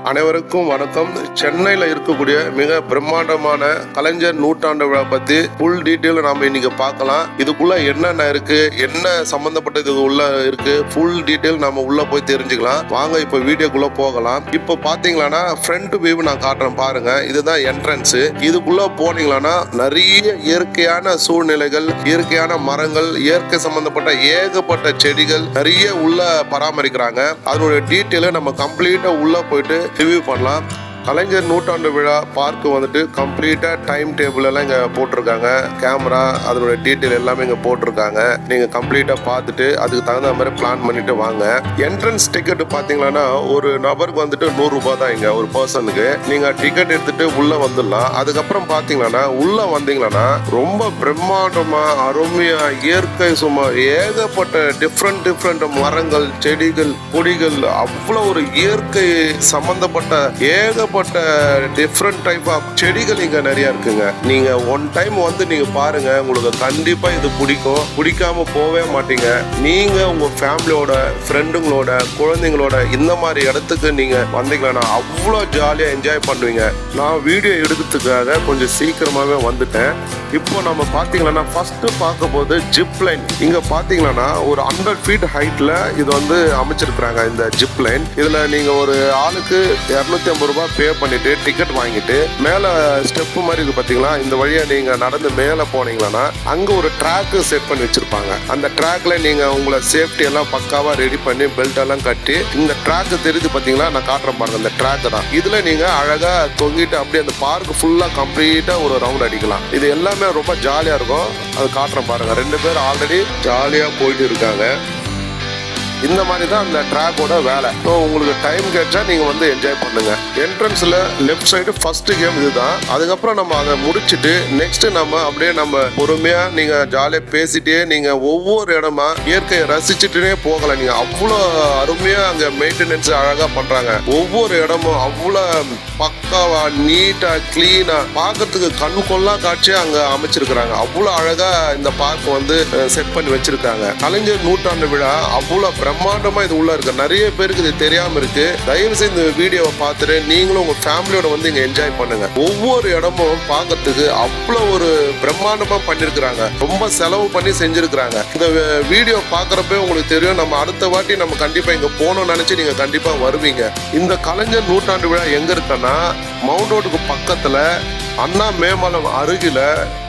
அனைவருக்கும் வணக்கம். சென்னையில் இருக்கக்கூடிய மிக பிரம்மாண்டமான கலைஞர் நூற்றாண்டு விழா பத்தி ஃபுல் டீட்டெயில் நாம இன்னைக்கு பார்க்கலாம். இதுக்குள்ள என்னென்ன இருக்கு, என்ன சம்பந்தப்பட்டது உள்ள இருக்கு, ஃபுல் டீட்டெயில் நம்ம உள்ள போய் தெரிஞ்சுக்கலாம். வாங்க இப்ப வீடியோக்குள்ள போகலாம். இப்போ பாத்தீங்கன்னா ஃப்ரண்ட் வியூ நான் காட்டுறேன் பாருங்க. இதுதான் என்ட்ரன்ஸ். இதுக்குள்ள போனீங்கன்னா நிறைய இயற்கையான சூழ்நிலைகள், இயற்கையான மரங்கள், இயற்கை சம்பந்தப்பட்ட ஏகப்பட்ட செடிகள் நிறைய உள்ள பராமரிக்கிறாங்க. அதனுடைய டீட்டெயிலை நம்ம கம்ப்ளீட்டா உள்ள போயிட்டு ரிவ்யூ பண்ணலாம். கலைஞர் நூற்றாண்டு விழா பார்க் வந்துட்டு கம்ப்ளீட்டா டைம் டேபிள் எல்லாம் இங்க போட்டிருக்காங்க. கேமரா அதனுடைய டீட்டெயில் எல்லாமே இங்க போட்டிருக்காங்க. நீங்க கம்ப்ளீட்டா பார்த்துட்டு அதுக்கு தகுந்த மாதிரி பிளான் பண்ணிட்டு வாங்க. என்ட்ரன்ஸ் டிக்கெட் பாத்தீங்கன்னா ஒரு நபருக்கு வந்துட்டு 100 ரூபாய் தான் இங்க ஒரு பர்சனுக்கு. நீங்க டிக்கெட் எடுத்துட்டு உள்ள வந்துடலாம். அதுக்கப்புறம் பாத்தீங்கன்னா உள்ள வந்தீங்கன்னா ரொம்ப பிரம்மாண்டமா அருமையா இயற்கை சும்மா ஏகப்பட்ட டிஃப்ரெண்ட் மரங்கள், செடிகள், கொடிகள், அவ்வளவு ஒரு இயற்கை சம்பந்தப்பட்ட ஏகப்பட்ட டிஃப்ரெண்ட் டைப் ஆஃப் செடிகள் இங்க நிறைய இருக்குங்க. நீங்க ஒன் டைம் வந்து நீங்க பாருங்க, உங்களுக்கு கண்டிப்பா இது பிடிக்கும். பிடிக்காம போவே மாட்டீங்க. நீங்க உங்க ஃபேமிலியோட, ஃப்ரெண்டுங்களோட, குழந்தைங்களோட இந்த மாதிரி இடத்துக்கு நீங்க வந்தீங்கன்னா அவ்வளோ ஜாலியா என்ஜாய் பண்ணுவீங்க. நான் வீடியோ எடுக்கிறதுக்காக கொஞ்சம் சீக்கிரமாவே வந்துட்டேன். இப்போ நம்ம பாத்தீங்கன்னா ஃபர்ஸ்ட் பார்க்க போது ஜிப் லைன். இங்க பாத்தீங்கன்னா ஒரு 100 ஃபீட் ஹைட்ல இது வந்து அமைச்சிருக்கிறாங்க. இந்த ஜிப் லைன் இதுல நீங்க ஒரு ஆளுக்கு 250 ரூபாய் பே பண்ணிட்டு டிக்கெட் வாங்கிட்டு மேல ஸ்டெப் மாதிரி இருக்கு பாத்தீங்களா. இந்த வழியா நீங்க நடந்து மேல போனீங்கன்னா அங்க ஒரு ட்ராக் செட் பண்ணி வச்சிருப்பாங்க. அந்த ட்ராக்ல நீங்க உங்களை சேஃப்டி எல்லாம் பக்காவா ரெடி பண்ணி பெல்ட் எல்லாம் கட்டி இந்த ட்ராக் தெரியுது பாத்தீங்களா. நான் காட்டுறேன் பாருங்க. இந்த ட்ராக் தான். இதுல நீங்க அழகா தொங்கிட்டு அப்படியே அந்த பார்க் ஃபுல்லா கம்ப்ளீட்டா ஒரு ரவுண்ட் அடிக்கலாம். இது எல்லாமே ரொம்ப ஜாலியா இருக்கும். அது காட்டுறேன் பாருங்க. 2 பேர் ஆல்ரெடி ஜாலியா போயிட்டு இருக்காங்க. இந்த மாதிரி தான் அந்த ட்ராக்கோட வேலை. ஸோ உங்களுக்கு டைம் கிடைச்சா நீங்க வந்து என்ஜாய் பண்ணுங்க. என்ட்ரன்ஸ்ல லெஃப்ட் சைடு ஃபர்ஸ்ட் கேம் இதுதான். அதுக்கப்புறம் நம்ம அதை முடிச்சுட்டு நெக்ஸ்ட் நம்ம அப்படியே நம்ம பொறுமையா நீங்க ஜாலியா பேசிட்டே நீங்க ஒவ்வொரு இடமா இயற்கையை ரசிச்சுட்டே போகலாம். நீங்க அவ்வளோ அருமையா அங்க மெயின்டெனன்ஸ் அழகா பண்றாங்க. ஒவ்வொரு இடமும் அவ்வளோ பக்காவா நீட்டா கிளீனா பார்க்கறதுக்கு கண் கொள்ளா காட்சியா அங்க அமைச்சிருக்கிறாங்க. அவ்வளோ அழகா இந்த பார்க் வந்து செட் பண்ணி வச்சிருக்காங்க. கலைஞர் நூற்றாண்டு விழா அவ்வளோ பிரம்மாண்டமா இது உள்ள இருக்கு. நிறைய பேருக்கு இது தெரியாம இருக்கு. தயவு செய்து இந்த வீடியோவை பார்த்துட்டு நீங்களும் உங்க ஃபேமிலியோட வந்து இங்க என்ஜாய் பண்ணுங்க. ஒவ்வொரு இடமும் பார்க்கறதுக்கு அவ்வளவு ஒரு பிரம்மாண்டமா பண்ணிருக்கிறாங்க. ரொம்ப செலவு பண்ணி செஞ்சிருக்கிறாங்க. இந்த வீடியோ பார்க்கறப்ப உங்களுக்கு தெரியும். நம்ம அடுத்த வாட்டி நம்ம கண்டிப்பா இங்க போகணும்னு நினைச்சு நீங்க கண்டிப்பா வருவீங்க. இந்த கலைஞர் நூற்றாண்டு விழா எங்க இருக்குன்னா மவுண்ட் ரோடுக்கு பக்கத்துல அண்ணா மேம்பாலம் அருகில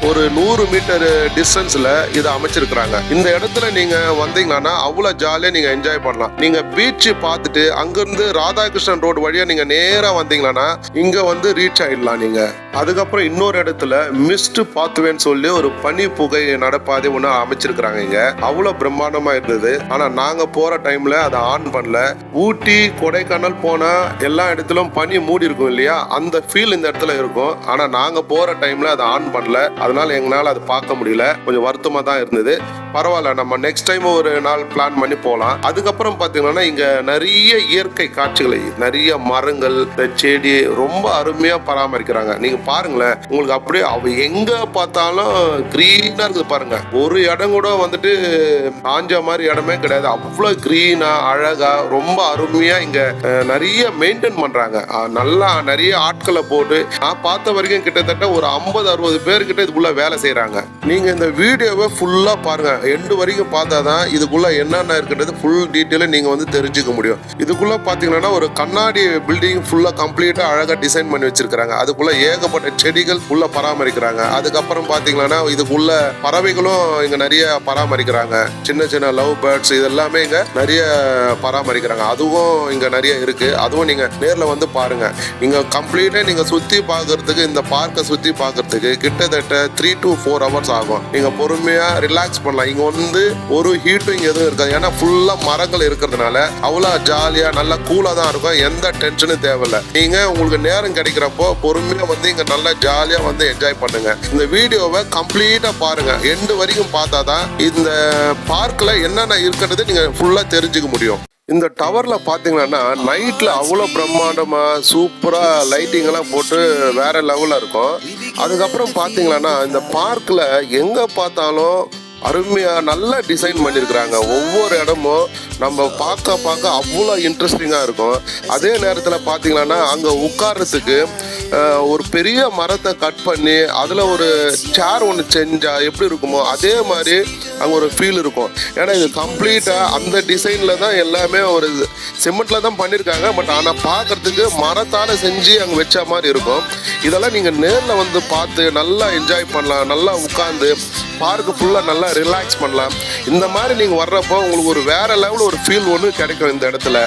ஒரு 100 மீட்டர் டிஸ்டன்ஸ்ல இதை அமைச்சிருக்கிறாங்க. இந்த இடத்துல நீங்க வந்தீங்கன்னா அவ்வளவு ஜாலியா நீங்க என்ஜாய் பண்ணலாம். நீங்க பீச் பார்த்துட்டு அங்கிருந்து ராதாகிருஷ்ணன் ரோடு வழியா நீங்க நேரா வந்தீங்கன்னா இங்க வந்து ரீச் ஆயிடலாம் நீங்க. அதுக்கப்புறம் இன்னொரு இடத்துல மிஸ்ட் பாத்வேன்னு சொல்லி ஒரு பனி புகை நடப்பாதை ஒண்ணு அமைச்சிருக்கிறாங்க. இங்க அவ்வளவு பிரம்மாண்டமா இருந்தது. ஆனா நாங்க போற டைம்ல அதை ஆன் பண்ணல. ஊட்டி, கொடைக்கானல் போனா எல்லா இடத்திலும் பனி மூடி இருக்கும் இல்லையா, அந்த ஃபீல் இந்த இடத்துல இருக்கும். ஆனா நாங்க போற டைம்ல அதை ஆன் பண்ணல. அதனால எங்களால அதை பார்க்க முடியல. கொஞ்சம் வருத்தமா தான் இருந்தது. பரவாயில்ல, நம்ம நெக்ஸ்ட் டைம் ஒரு நாள் பிளான் பண்ணி போகலாம். அதுக்கப்புறம் பாத்தீங்கன்னா இங்க நிறைய இயற்கை காட்சிகளை, நிறைய மரங்கள், செடி ரொம்ப அருமையா பராமரிக்கிறாங்க. நீங்க பாருங்களேன், உங்களுக்கு அப்படியே அவ எங்க பார்த்தாலும் கிரீனா இருக்குது பாருங்க. ஒரு இடம் கூட வந்துட்டு காஞ்ச மாதிரி இடமே கிடையாது. அவ்வளவு கிரீனா அழகா ரொம்ப அருமையா இங்க நிறைய மெயின்டைன் பண்றாங்க. நல்லா நிறைய ஆட்களை போட்டு நான் பார்த்த வரைக்கும் கிட்டத்தட்ட ஒரு 50-60 பேர்கிட்ட இதுக்குள்ள வேலை செய்யறாங்க. நீங்க இந்த வீடியோவை ஃபுல்லா பாருங்க. எண்டு வரைக்கும் பார்த்தாதான் இதுக்குள்ள என்னென்ன இருக்குன்றது ஃபுல் டீட்டெயில நீங்க வந்து தெரிஞ்சுக்க முடியும். இதுக்குள்ள பாத்தீங்கன்னா ஒரு கண்ணாடி பில்டிங் ஃபுல்லா கம்ப்ளீட்டா அழகா டிசைன் பண்ணி வச்சிருக்காங்க. அதுக்குள்ள ஏகப்பட்ட செடிகள் உள்ள பராமரிக்கிறாங்க. அதுக்கப்புறம் பாத்தீங்கன்னா இதுக்குள்ள பறவைகளும் இங்க நிறைய பராமரிக்கிறாங்க. சின்ன சின்ன லவ் பேர்ட்ஸ் இதெல்லாமே இங்க நிறைய பராமரிக்கிறாங்க. அதுவும் இங்க நிறைய இருக்கு. அதுவும் நீங்க நேர்ல வந்து பாருங்க. இங்க கம்ப்ளீட்டா நீங்க சுத்தி பார்க்கறதுக்கு, இந்த பார்க்கை சுத்தி பார்க்கறதுக்கு கிட்டத்தட்ட 3 to 4 hours ஆகும். நீங்க பொறுமையா ரிலாக்ஸ் பண்ணலாம். இங்க வந்து ஒரு ஹீட்டிங் எதுவும் இருக்காது. ஏன்னா ஃபுல்லா மரங்கள் இருக்கிறதுனால அவ்வளவு ஜாலியா நல்லா கூலா தான் இருக்கும். எந்த டென்ஷனும் தேவையில்லை. நீங்க உங்களுக்கு நேரம் கிடைக்கிறப்போ பொறுமையா வந்து இங்க நல்லா ஜாலியா வந்து என்ஜாய் பண்ணுங்க. இந்த வீடியோவை கம்ப்ளீட்டா பாருங்க. எண்டு வரைக்கும் பார்த்தாதான் இந்த பார்க்ல என்னென்ன இருக்கிறது நீங்க ஃபுல்லா தெரிஞ்சுக்க முடியும். இந்த டவர்ல பாத்தீங்கன்னா நைட்ல அவ்வளவு பிரம்மாண்டமா சூப்பரா லைட்டிங் எல்லாம் போட்டு வேற லெவல்ல இருக்கும். அதுக்கப்புறம் பாத்தீங்கன்னா இந்த பார்க்ல எங்க பார்த்தாலும் அருமையா நல்லா டிசைன் பண்ணியிருக்கிறாங்க. ஒவ்வொரு இடமும் நம்ம பார்க்க அவ்வளோ இன்ட்ரெஸ்டிங்காக இருக்கும். அதே நேரத்தில் பார்த்தீங்கன்னா அங்கே உட்கார்றதுக்கு ஒரு பெரிய மரத்தை கட் பண்ணி அதில் ஒரு சேர் ஒன்று செஞ்சால் எப்படி இருக்குமோ அதே மாதிரி அங்கே ஒரு ஃபீல் இருக்கும். ஏன்னா இது கம்ப்ளீட்டாக அந்த டிசைனில் தான் எல்லாமே ஒரு சிமெண்ட்டில் தான் பண்ணியிருக்காங்க. பட் ஆனால் பார்க்குறதுக்கு மரத்தால் செஞ்சு அங்கே வச்ச மாதிரி இருக்கும். இதெல்லாம் நீங்கள் நேரில் வந்து பார்த்து நல்லா என்ஜாய் பண்ணலாம். நல்லா உட்காந்து பார்க்கு ஃபுல்லாக நல்லா ரிலாக்ஸ் பண்ணலாம். இந்த மாதிரி நீங்கள் வர்றப்போ உங்களுக்கு ஒரு வேறு லெவலில் ஒரு ஃபீல் ஒன்று கிடைக்கும் இந்த இடத்துல.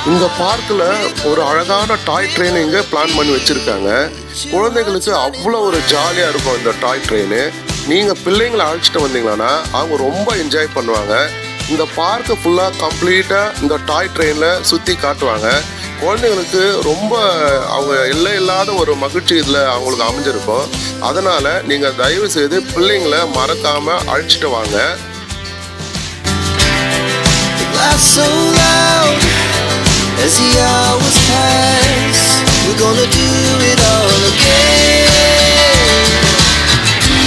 இந்த பார்க்கில் ஒரு அழகான டாய் ட்ரெயின் இங்கே பிளான் பண்ணி வச்சுருக்காங்க. குழந்தைகளுக்கு அவ்வளோ ஒரு ஜாலியாக இருக்கும் இந்த டாய் ட்ரெயின். நீங்கள் பிள்ளைங்களை அழைச்சிட்டு வந்தீங்கன்னா அவங்க ரொம்ப என்ஜாய் பண்ணுவாங்க. இந்த பார்க்கு ஃபுல்லாக கம்ப்ளீட்டாக இந்த டாய் ட்ரெயினில் சுற்றி காட்டுவாங்க. குழந்தைங்களுக்கு ரொம்ப அவங்க எல்லை இல்லாத ஒரு மகிழ்ச்சி இதில் அவங்களுக்கு அமைஞ்சிருக்கும். அதனால் நீங்கள் தயவு செய்து பிள்ளைங்களை மறக்காமல் அழைச்சிட்டு வாங்க. As the hours pass, we're gonna do it all again.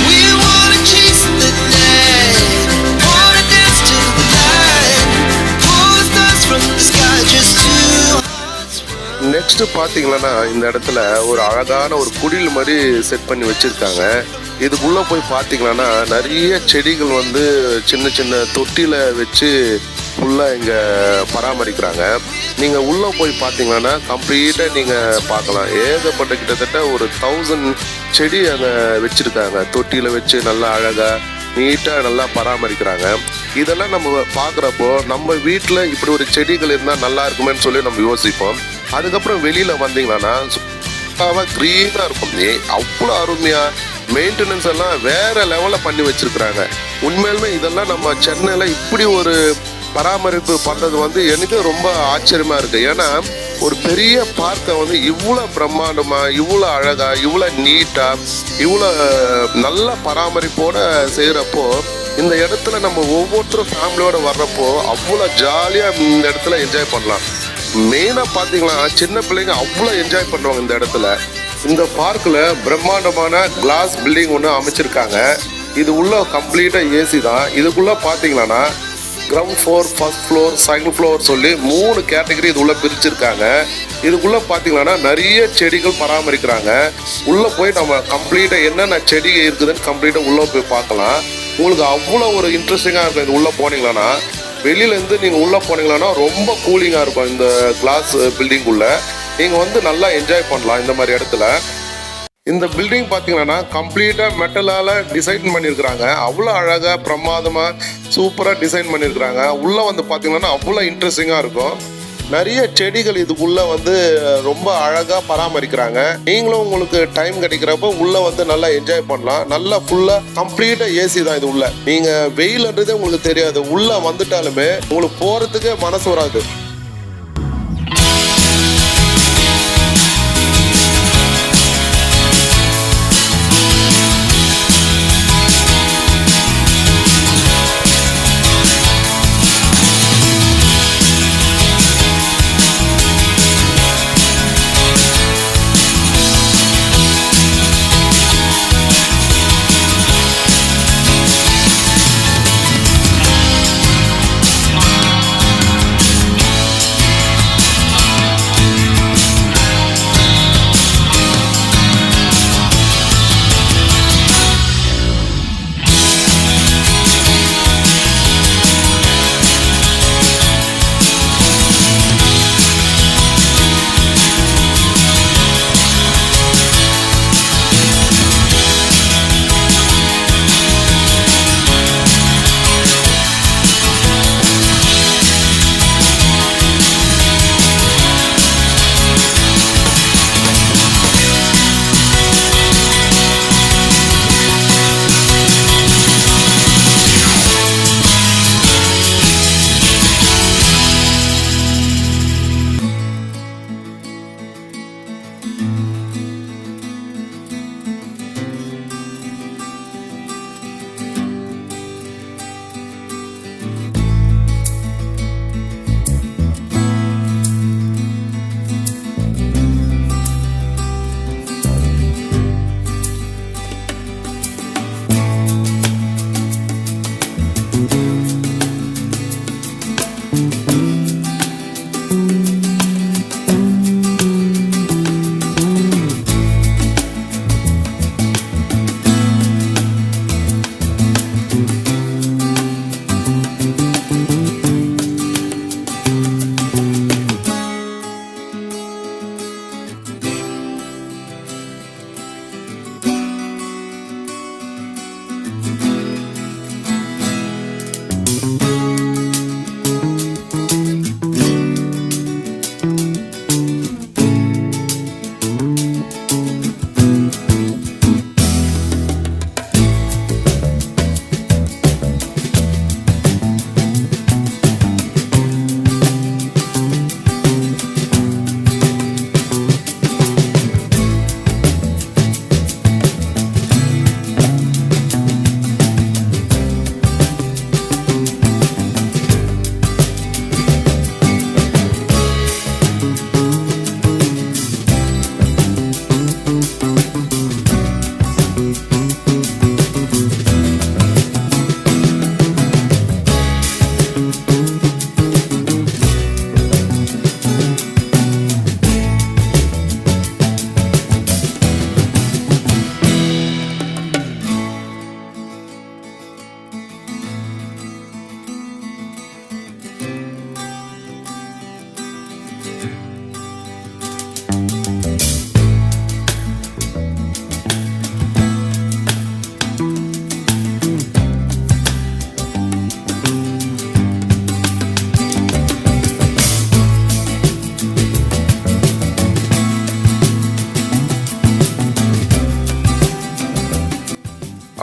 We wanna chase the night, wanna dance to the light, pull stars from the sky, just two hearts. Next பார்த்தீங்கன்னா இந்த இடத்துல ஒரு அழகான ஒரு குடில் மாதிரி செட் பண்ணி வச்சிருக்காங்க. இதுக்குள்ளே போய் பார்த்தீங்கன்னா நிறைய செடிகள் வந்து சின்ன சின்ன தொட்டியில் வச்சு ஃபுல்லாக இங்கே பராமரிக்கிறாங்க. நீங்கள் உள்ளே போய் பார்த்தீங்கன்னா கம்ப்ளீட்டாக நீங்கள் பார்க்கலாம். ஏகப்பட்ட கிட்டத்தட்ட ஒரு 1000 செடி அங்கே வச்சுருக்காங்க. தொட்டியில் வச்சு நல்லா அழகாக நீட்டாக நல்லா பராமரிக்கிறாங்க. இதெல்லாம் நம்ம பார்க்குறப்போ நம்ம வீட்டில் இப்படி ஒரு செடிகள் இருந்தால் நல்லா இருக்குமேன்னு சொல்லி நம்ம யோசிப்போம். அதுக்கப்புறம் வெளியில் வந்தீங்கன்னா சுத்தமாக க்ரீனாக இருக்கும். அவ்வளோ அருமையாக மெயின்டெனன்ஸ் எல்லாம் வேறு லெவலில் பண்ணி வச்சுருக்குறாங்க. உண்மையிலுமே இதெல்லாம் நம்ம சென்னையில் இப்படி ஒரு பராமரிப்பு பண்ணுறது வந்து எனக்கு ரொம்ப ஆச்சரியமாக இருக்குது. ஏன்னா ஒரு பெரிய பார்க்கை வந்து இவ்வளோ பிரம்மாண்டமாக, இவ்வளோ அழகாக, இவ்வளோ நீட்டாக, இவ்வளோ நல்ல பராமரிப்போடு செய்கிறப்போ இந்த இடத்துல நம்ம ஒவ்வொருத்தரும் ஃபேமிலியோடு வர்றப்போ அவ்வளோ ஜாலியாக இந்த இடத்துல என்ஜாய் பண்ணலாம். மெயினாக பார்த்தீங்கன்னா சின்ன பிள்ளைங்க அவ்வளோ என்ஜாய் பண்ணுவாங்க இந்த இடத்துல. இந்த பார்க்கில் பிரம்மாண்டமான கிளாஸ் பில்டிங் ஒன்று அமைச்சிருக்காங்க. இது உள்ள கம்ப்ளீட்டாக ஏசி தான். இதுக்குள்ளே பார்த்தீங்கன்னா ground floor, first floor, second floor சொல்லி 3 கேட்டகரி இது உள்ள பிரிச்சிருக்காங்க. இதுக்குள்ளே பார்த்தீங்கன்னா நிறைய செடிகள் பராமரிக்கிறாங்க. உள்ளே போய் நம்ம கம்ப்ளீட்டாக என்னென்ன செடி இருக்குதுன்னு கம்ப்ளீட்டாக உள்ளே போய் பார்க்கலாம். உங்களுக்கு அவ்வளோ ஒரு இன்ட்ரெஸ்டிங்காக இருக்கும். இது உள்ளே போனீங்கன்னா வெளியிலேருந்து நீங்கள் உள்ளே போனீங்கன்னா ரொம்ப கூலிங்காக இருக்கும். இந்த கிளாஸ் பில்டிங்குள்ளே நீங்கள் வந்து நல்லா என்ஜாய் பண்ணலாம் இந்த மாதிரி இடத்துல. இந்த பில்டிங் பார்த்தீங்கன்னா கம்ப்ளீட்டாக மெட்டலால் டிசைன் பண்ணியிருக்கிறாங்க. அவ்வளோ அழகாக பிரமாதமாக சூப்பராக டிசைன் பண்ணியிருக்கிறாங்க. உள்ளே வந்து பார்த்தீங்கன்னா அவ்வளோ இன்ட்ரெஸ்டிங்காக இருக்கும். நிறைய செடிகள் இதுக்குள்ளே வந்து ரொம்ப அழகாக பராமரிக்கிறாங்க. நீங்களும் உங்களுக்கு டைம் கிடைக்கிறப்போ உள்ளே வந்து நல்லா என்ஜாய் பண்ணலாம். நல்லா ஃபுல்லாக கம்ப்ளீட்டாக ஏசி தான் இது உள்ள. நீங்கள் வெயில்ன்றதே உங்களுக்கு தெரியாது. உள்ளே வந்துட்டாலுமே உங்களுக்கு போகிறதுக்கே மனசு வராது.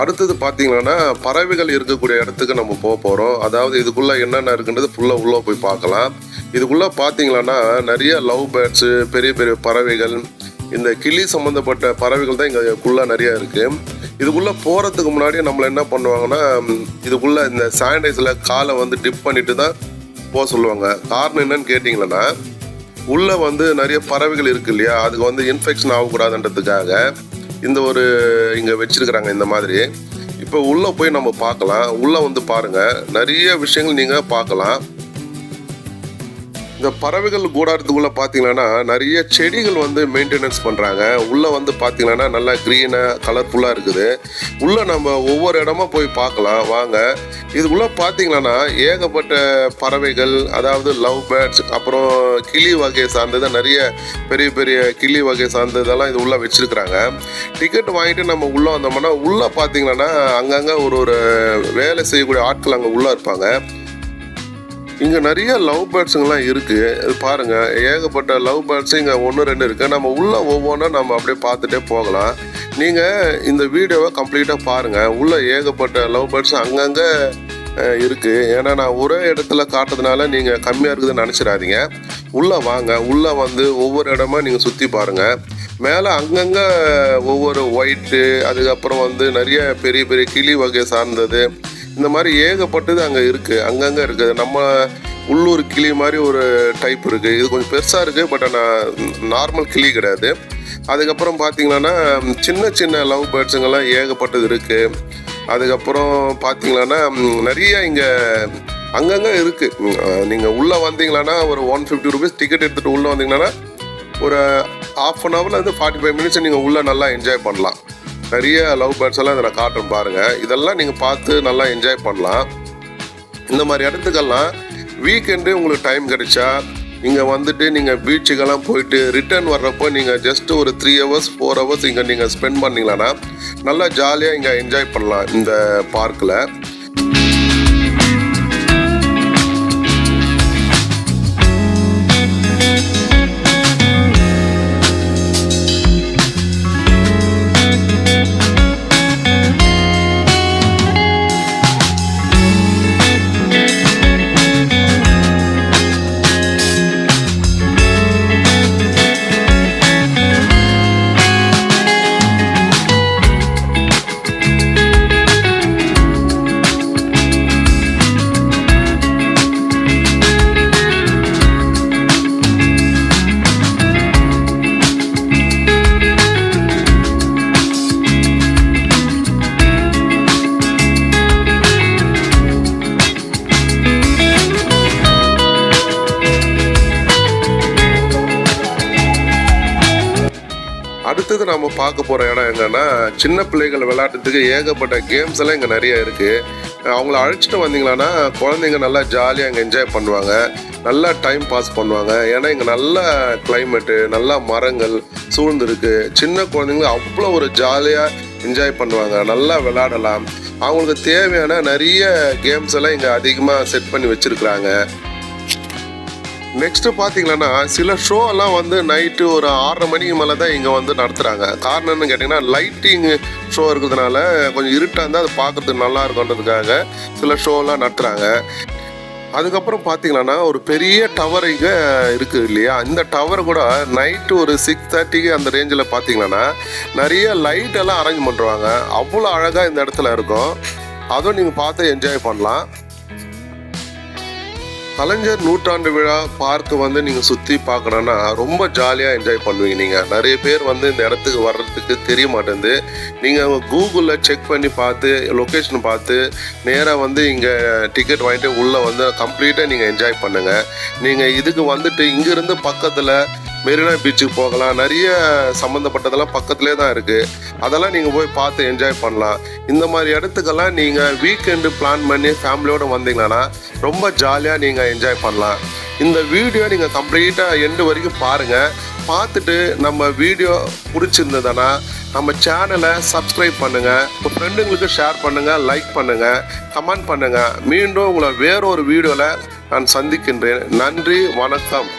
அடுத்தது பார்த்தீங்கன்னா பறவைகள் இருக்கக்கூடிய இடத்துக்கு நம்ம போக போகிறோம். அதாவது இதுக்குள்ளே என்னென்ன இருக்குன்றது ஃபுல்லாக உள்ளே போய் பார்க்கலாம். இதுக்குள்ளே பார்த்தீங்கன்னா நிறைய லவ் பேர்ட்ஸு, பெரிய பெரிய பறவைகள், இந்த கிளி சம்மந்தப்பட்ட பறவைகள் தான் இங்கேக்குள்ளே நிறையா இருக்குது. இதுக்குள்ளே போகிறதுக்கு முன்னாடி நம்மளை என்ன பண்ணுவாங்கன்னா, இதுக்குள்ளே இந்த சானிடைஸில் காலை வந்து டிப் பண்ணிட்டு தான் போக சொல்லுவாங்க. காரணம் என்னன்னு கேட்டிங்கன்னா, உள்ளே வந்து நிறைய பறவைகள் இருக்குது இல்லையா, அதுக்கு வந்து இன்ஃபெக்ஷன் ஆகக்கூடாதுன்றதுக்காக இந்த ஒரு இங்கே வச்சிருக்கிறாங்க இந்த மாதிரி. இப்போ உள்ளே போய் நம்ம பார்க்கலாம். உள்ளே வந்து பாருங்கள், நிறைய விஷயங்கள் நீங்கள் பார்க்கலாம். இந்த பறவைகள் கூடாரத்துக்குள்ளே பார்த்தீங்கன்னா நிறைய செடிகள் வந்து மெயின்டெனன்ஸ் பண்ணுறாங்க. உள்ளே வந்து பார்த்தீங்கன்னா நல்லா க்ரீனாக கலர்ஃபுல்லாக இருக்குது. உள்ளே நம்ம ஒவ்வொரு இடமா போய் பார்க்கலாம் வாங்க. இதுக்குள்ளே பார்த்தீங்கன்னா ஏகப்பட்ட பறவைகள், அதாவது லவ் பேர்ட்ஸ், அப்புறம் கிளி வகை சார்ந்தது, நிறைய பெரிய பெரிய கிளி வகை சார்ந்ததெல்லாம் இது உள்ளே வச்சுருக்குறாங்க. டிக்கெட் வாங்கிட்டு நம்ம உள்ளே வந்தோம்னா உள்ளே பார்த்தீங்கன்னா அங்கங்கே ஒரு வேலை செய்யக்கூடிய ஆட்கள் அங்கே உள்ளே இருப்பாங்க. இங்கே நிறைய லவ் பேர்ட்ஸுங்கெல்லாம் இருக்குது. இது பாருங்கள், ஏகப்பட்ட லவ் பேர்ட்ஸு இங்கே 1-2 இருக்குது. நம்ம உள்ளே ஒவ்வொன்றும் நம்ம அப்படியே பார்த்துட்டே போகலாம். நீங்கள் இந்த வீடியோவை கம்ப்ளீட்டாக பாருங்கள். உள்ளே ஏகப்பட்ட லவ் பேர்ட்ஸ் அங்கங்கே இருக்குது. ஏன்னா நான் ஒரே இடத்துல காட்டுறதுனால நீங்கள் கம்மியாக இருக்குதுன்னு நினச்சிடாதீங்க. உள்ளே வாங்க. உள்ளே வந்து ஒவ்வொரு இடமா நீங்கள் சுற்றி பாருங்கள். மேலே அங்கங்கே ஒவ்வொரு ஒயிட்டு, அதுக்கப்புறம் வந்து நிறைய பெரிய பெரிய கிளி வகை சார்ந்தது, இந்த மாதிரி ஏகப்பட்டது அங்கே இருக்குது. அங்கங்கே இருக்குது. நம்ம உள்ளூர் கிளி மாதிரி ஒரு டைப் இருக்குது. இது கொஞ்சம் பெருசாக இருக்குது, பட் ஆனால் நார்மல் கிளி கிடையாது. அதுக்கப்புறம் பார்த்தீங்கன்னா சின்ன சின்ன லவ் பேர்ட்ஸுங்கெல்லாம் ஏகப்பட்டது இருக்குது. அதுக்கப்புறம் பார்த்தீங்கன்னா நிறைய இங்கே அங்கங்கே இருக்குது. நீங்கள் உள்ளே வந்தீங்கன்னா ஒரு 150 rupees டிக்கெட் எடுத்துகிட்டு உள்ளே வந்தீங்கன்னா ஒரு ½ an hourலேருந்து 45 minutes நீங்கள் உள்ளே நல்லா என்ஜாய் பண்ணலாம். நிறைய லவ் பேர்ட்ஸ் எல்லாம் இதில் காட்டுறேன் பாருங்கள். இதெல்லாம் நீங்கள் பார்த்து நல்லா என்ஜாய் பண்ணலாம். இந்த மாதிரி இடத்துக்கெல்லாம் வீக்கெண்டு உங்களுக்கு டைம் கிடைச்சா இங்கே வந்துட்டு நீங்கள் பீச்சுக்கெல்லாம் போயிட்டு ரிட்டர்ன் வர்றப்போ நீங்கள் ஜஸ்ட் ஒரு 3 hours 4 hours இங்கே நீங்கள் ஸ்பெண்ட் பண்ணிங்களன்னா நல்லா ஜாலியாக இங்கே என்ஜாய் பண்ணலாம் இந்த பார்க்கில். அடுத்தது நம்ம பார்க்க போகிற இடம் என்னென்னா, சின்ன பிள்ளைகள் விளையாட்டுறதுக்கு ஏகப்பட்ட கேம்ஸ் எல்லாம் இங்கே நிறைய இருக்குது. அவங்கள அழைச்சிட்டு வந்தீங்களான்னா குழந்தைங்க நல்லா ஜாலியாக இங்கே என்ஜாய் பண்ணுவாங்க, நல்லா டைம் பாஸ் பண்ணுவாங்க. ஏன்னா இங்கே நல்ல கிளைமேட்டு, நல்லா மரங்கள் சூழ்ந்துருக்கு. சின்ன குழந்தைங்க அவ்வளோ ஒரு ஜாலியாக என்ஜாய் பண்ணுவாங்க, நல்லா விளையாடலாம். அவங்களுக்கு தேவையான நிறைய கேம்ஸ் எல்லாம் இங்கே அதிகமாக செட் பண்ணி வச்சுருக்குறாங்க. நெக்ஸ்ட்டு பார்த்தீங்கன்னா சில ஷோ எல்லாம் வந்து நைட்டு ஒரு 6:30 மணிக்கு மேலே தான் இங்கே வந்து நடத்துகிறாங்க. காரணம் என்னன்னு கேட்டிங்கன்னா, லைட்டிங் ஷோ இருக்கிறதுனால கொஞ்சம் இருட்டாக இருந்தால் அது பார்க்குறதுக்கு நல்லா இருக்குன்றதுக்காக சில ஷோலாம் நடத்துகிறாங்க. அதுக்கப்புறம் பார்த்தீங்கன்னா ஒரு பெரிய டவர் இங்கே இருக்குது இல்லையா, இந்த டவர் கூட நைட்டு ஒரு 6:30 அந்த ரேஞ்சில் பார்த்தீங்கன்னா நிறைய லைட்டெல்லாம் அரேஞ்ச் பண்ணுறாங்க. அவ்வளோ அழகாக இந்த இடத்துல இருக்கும். அதுவும் நீங்கள் பார்த்து என்ஜாய் பண்ணலாம். கலைஞர் நூற்றாண்டு விழா பார்க்கு வந்து நீங்கள் சுற்றி பார்க்கணுன்னா ரொம்ப ஜாலியாக என்ஜாய் பண்ணுவீங்க. நீங்கள் நிறைய பேர் வந்து இந்த இடத்துக்கு வர்றதுக்கு தெரிய மாட்டேங்குது. நீங்கள் கூகுளில் செக் பண்ணி பார்த்து லொக்கேஷன் பார்த்து நேராக வந்து இங்கே டிக்கெட் வாங்கிட்டு உள்ளே வந்து கம்ப்ளீட்டாக நீங்கள் என்ஜாய் பண்ணுங்கள். நீங்கள் இதுக்கு வந்துட்டு இங்கேருந்து பக்கத்தில் மெரினா பீச்சுக்கு போகலாம். நிறைய சம்மந்தப்பட்டதெல்லாம் பக்கத்துலேயே தான் இருக்குது. அதெல்லாம் நீங்கள் போய் பார்த்து என்ஜாய் பண்ணலாம். இந்த மாதிரி இடத்துக்கெல்லாம் நீங்கள் வீக்கெண்டு பிளான் பண்ணி ஃபேமிலியோடு வந்தீங்கன்னா ரொம்ப ஜாலியாக நீங்கள் என்ஜாய் பண்ணலாம். இந்த வீடியோ நீங்கள் கம்ப்ளீட்டாக எண்டு வரைக்கும் பாருங்கள். பார்த்துட்டு நம்ம வீடியோ பிடிச்சிருந்ததுன்னா நம்ம சேனலை சப்ஸ்கிரைப் பண்ணுங்கள், உங்கள் ஃப்ரெண்டுங்களுக்கு ஷேர் பண்ணுங்கள், லைக் பண்ணுங்கள், கமெண்ட் பண்ணுங்கள். மீண்டும் உங்களை வேறொரு வீடியோவில் நான் சந்திக்கின்றேன். நன்றி, வணக்கம்.